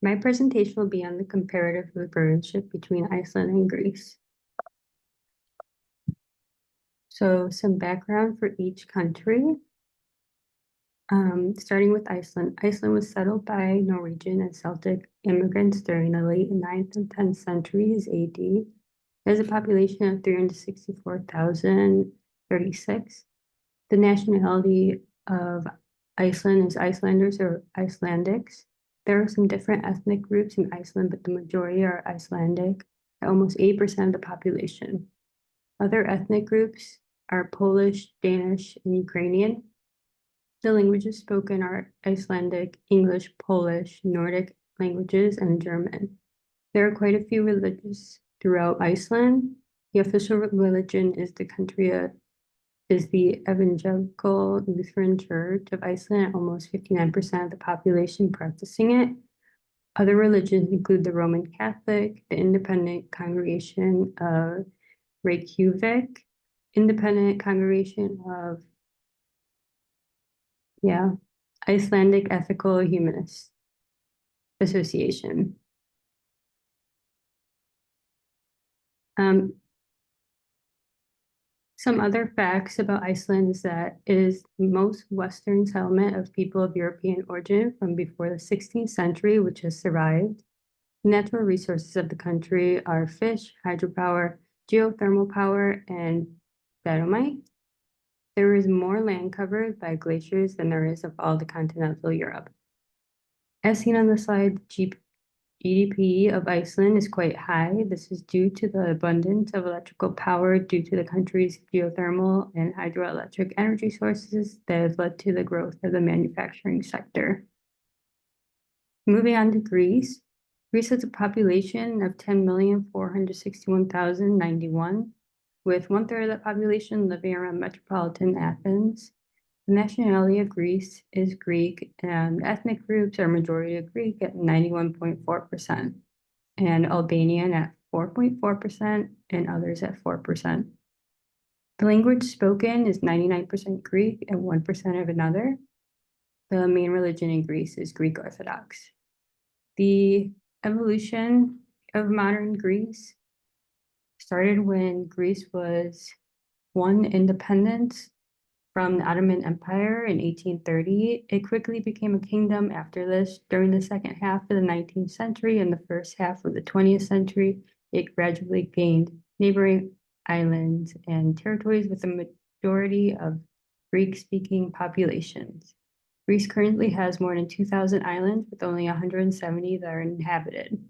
My presentation will be on the comparative librarianship between Iceland and Greece. So some background for each country. Starting with Iceland. Iceland was settled by Norwegian and Celtic immigrants during the late 9th and 10th centuries AD. It has a population of 364,036. The nationality of Iceland is Icelanders or Icelandics. There are some different ethnic groups in Iceland, but the majority are Icelandic, at almost 8% of the population. Other ethnic groups are Polish, Danish, and Ukrainian. The languages spoken are Icelandic, English, Polish, Nordic languages, and German. There are quite a few religions throughout Iceland. The official religion is the Evangelical Lutheran Church of Iceland, almost 59% of the population practicing it. Other religions include the Roman Catholic, the Independent Congregation of Reykjavik, Independent Congregation of Icelandic Ethical Humanist Association. Some other facts about Iceland is that it is the most Western settlement of people of European origin from before the 16th century, which has survived. The natural resources of the country are fish, hydropower, geothermal power, and dynamite. There is more land covered by glaciers than there is of all the continental Europe. As seen on the slide, GDP of Iceland is quite high. This is due to the abundance of electrical power due to the country's geothermal and hydroelectric energy sources that has led to the growth of the manufacturing sector. Moving on to Greece. Greece has a population of 10,461,091, with 1/3 of the population living around metropolitan Athens. The nationality of Greece is Greek, and ethnic groups are majority of Greek at 91.4%, and Albanian at 4.4%, and others at 4%. The language spoken is 99% Greek and 1% of another. The main religion in Greece is Greek Orthodox. The evolution of modern Greece started when Greece was won independence from the Ottoman Empire in 1830. It quickly became a kingdom after this. During the second half of the 19th century and the first half of the 20th century, it gradually gained neighboring islands and territories with a majority of Greek-speaking populations. Greece currently has more than 2,000 islands with only 170 that are inhabited.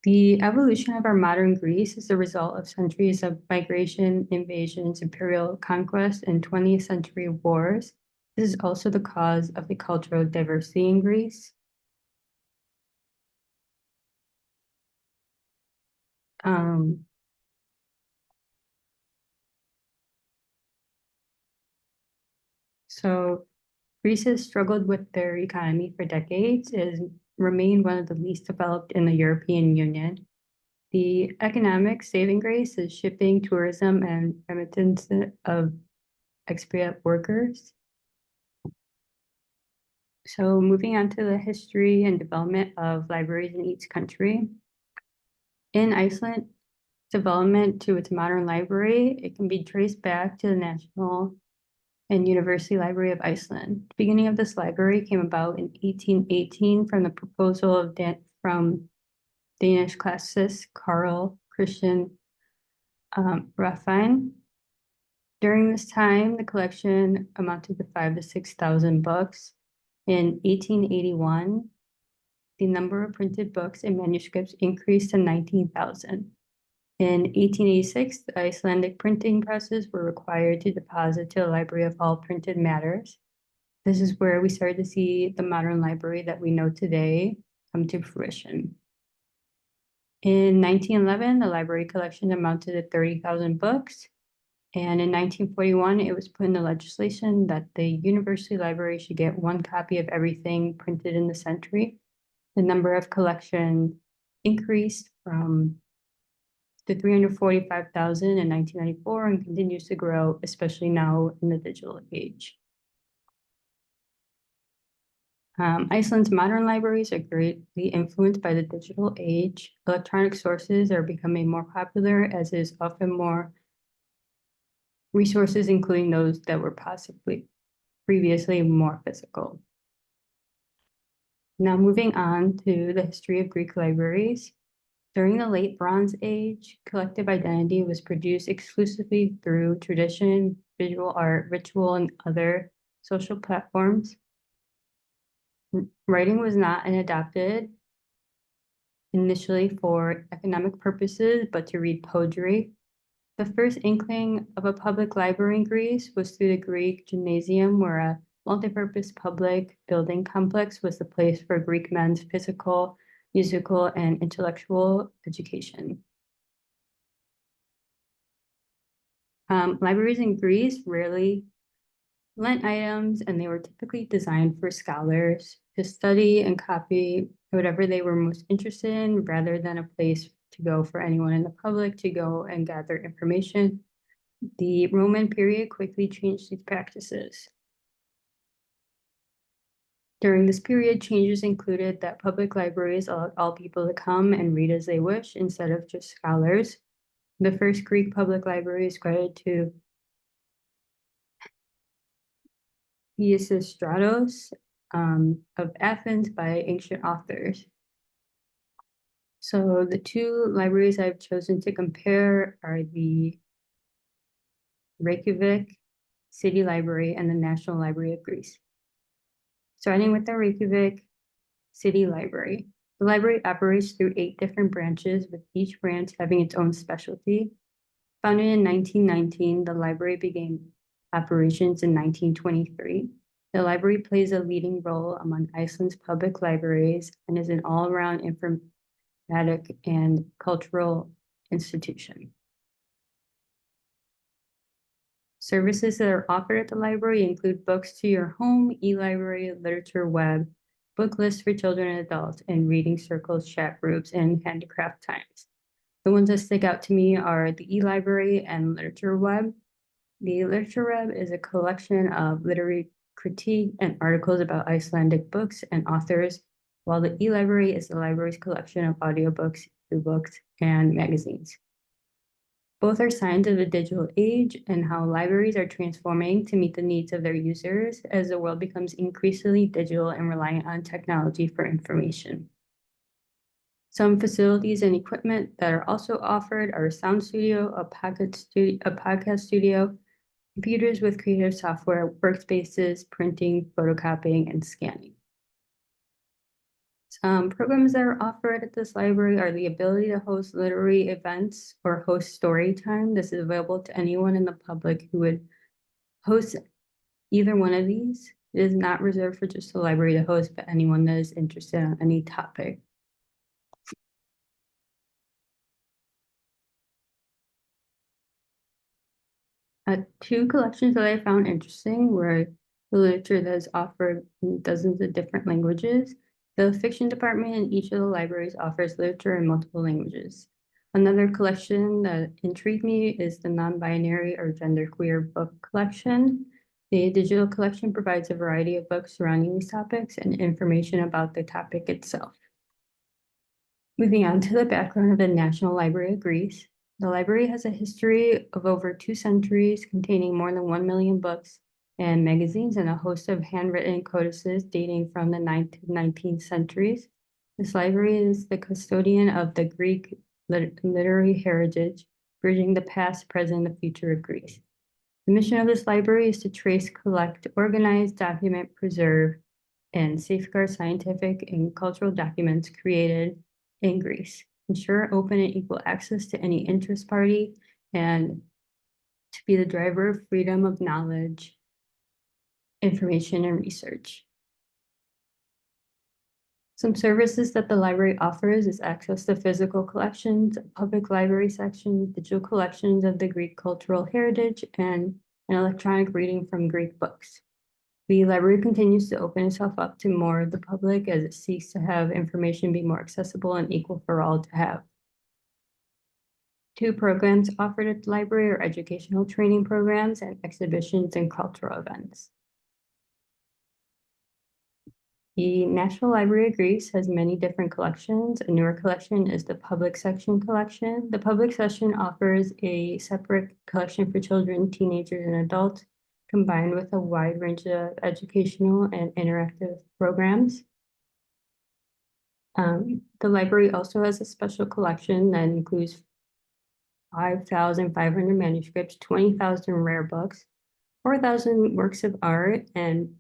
The evolution of our modern Greece is the result of centuries of migration, invasions, imperial conquest, and 20th century wars. This is also the cause of the cultural diversity in Greece. So Greece has struggled with their economy for decades. It has remained one of the least developed in the European Union. The economic saving grace is shipping, tourism, and remittance of expat workers. So moving on to the history and development of libraries in each country. In Iceland, development to its modern library, it can be traced back to the National and University Library of Iceland. The beginning of this library came about in 1818 from the proposal of from Danish classicist Carl Christian Raffine. During this time, the collection amounted to 5,000 to 6,000 books. In 1881, the number of printed books and manuscripts increased to 19,000. In 1886, the Icelandic printing presses were required to deposit to the Library of all printed matters. This is where we started to see the modern library that we know today come to fruition. In 1911, the library collection amounted to 30,000 books. And in 1941, it was put into legislation that the university library should get one copy of everything printed in the century. The number of collections increased from to 345,000 in 1994 and continues to grow, especially now in the digital age. Iceland's modern libraries are greatly influenced by the digital age. Electronic sources are becoming more popular, as is often more resources, including those that were possibly previously more physical. Now moving on to the history of Greek libraries. During the late Bronze Age, collective identity was produced exclusively through tradition, visual art, ritual, and other social platforms. Writing was not adopted initially for economic purposes, but to read poetry. The first inkling of a public library in Greece was through the Greek gymnasium, where a multipurpose public building complex was the place for Greek men's physical, musical, and intellectual education. Libraries in Greece rarely lent items, and they were typically designed for scholars to study and copy whatever they were most interested in, rather than a place to go for anyone in the public to go and gather information. The Roman period quickly changed these practices. During this period, changes included that public libraries allowed all people to come and read as they wish instead of just scholars. The first Greek public library is credited to Pisistratos of Athens by ancient authors. So the two libraries I've chosen to compare are the Reykjavik City Library and the National Library of Greece. Starting with the Reykjavik City Library. The library operates through 8 different branches, with each branch having its own specialty. Founded in 1919, the library began operations in 1923. The library plays a leading role among Iceland's public libraries and is an all-around informatic and cultural institution. Services that are offered at the library include books to your home, e-library, literature web, book lists for children and adults, and reading circles, chat groups, and handicraft times. The ones that stick out to me are the e-library and literature web. The literature web is a collection of literary critique and articles about Icelandic books and authors, while the e-library is the library's collection of audiobooks, ebooks, and magazines. Both are signs of the digital age and how libraries are transforming to meet the needs of their users as the world becomes increasingly digital and reliant on technology for information. Some facilities and equipment that are also offered are a sound studio, a podcast studio, computers with creative software, workspaces, printing, photocopying, and scanning. Some programs that are offered at this library are the ability to host literary events or host story time. This is available to anyone in the public who would host either one of these. It is not reserved for just the library to host, but anyone that is interested in any topic. Two collections that I found interesting were the literature that is offered in dozens of different languages. The fiction department in each of the libraries offers literature in multiple languages. Another collection that intrigued me is the non-binary or genderqueer book collection. The digital collection provides a variety of books surrounding these topics and information about the topic itself. Moving on to the background of the National Library of Greece. The library has a history of over 2 centuries, containing more than 1 million books and magazines and a host of handwritten codices dating from the 9th to 19th centuries. This library is the custodian of the Greek literary heritage, bridging the past, present, and the future of Greece. The mission of this library is to trace, collect, organize, document, preserve, and safeguard scientific and cultural documents created in Greece, ensure open and equal access to any interest party, and to be the driver of freedom of knowledge, information, and research. Some services that the library offers is access to physical collections, a public library section, digital collections of the Greek cultural heritage, and an electronic reading from Greek books. The library continues to open itself up to more of the public as it seeks to have information be more accessible and equal for all to have. 2 programs offered at the library are educational training programs and exhibitions and cultural events. The National Library of Greece has many different collections. A newer collection is the Public Section collection. The Public Section offers a separate collection for children, teenagers, and adults, combined with a wide range of educational and interactive programs. The library also has a special collection that includes 5,500 manuscripts, 20,000 rare books, 4,000 works of art, and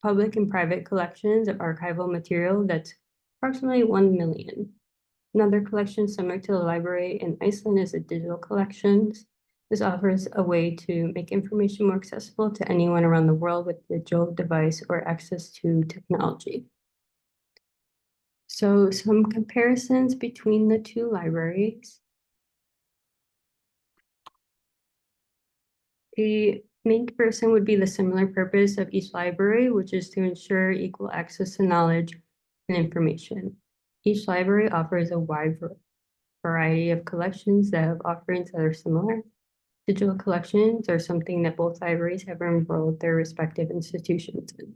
public and private collections of archival material that's approximately 1 million. Another collection similar to the library in Iceland is a digital collections. This offers a way to make information more accessible to anyone around the world with a digital device or access to technology. So some comparisons between the two libraries. The main comparison would be the similar purpose of each library, which is to ensure equal access to knowledge and information. Each library offers a wide variety of collections that have offerings that are similar. Digital collections are something that both libraries have enrolled their respective institutions in.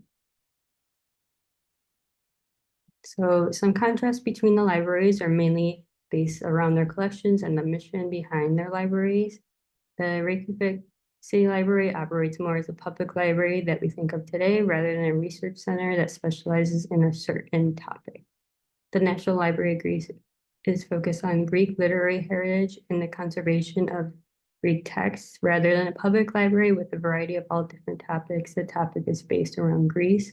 So some contrasts between the libraries are mainly based around their collections and the mission behind their libraries. The Reykjavik City Library operates more as a public library that we think of today rather than a research center that specializes in a certain topic. The National Library of Greece is focused on Greek literary heritage and the conservation of Greek texts rather than a public library with a variety of all different topics. The topic is based around Greece.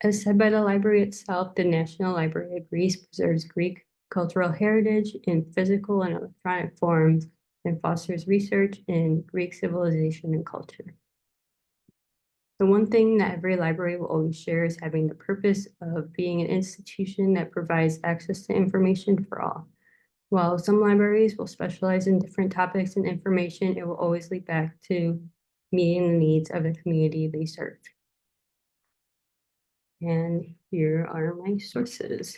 As said by the library itself, the National Library of Greece preserves Greek cultural heritage in physical and electronic forms and fosters research in Greek civilization and culture. The one thing that every library will always share is having the purpose of being an institution that provides access to information for all. While some libraries will specialize in different topics and information, it will always lead back to meeting the needs of the community they serve. And here are my sources.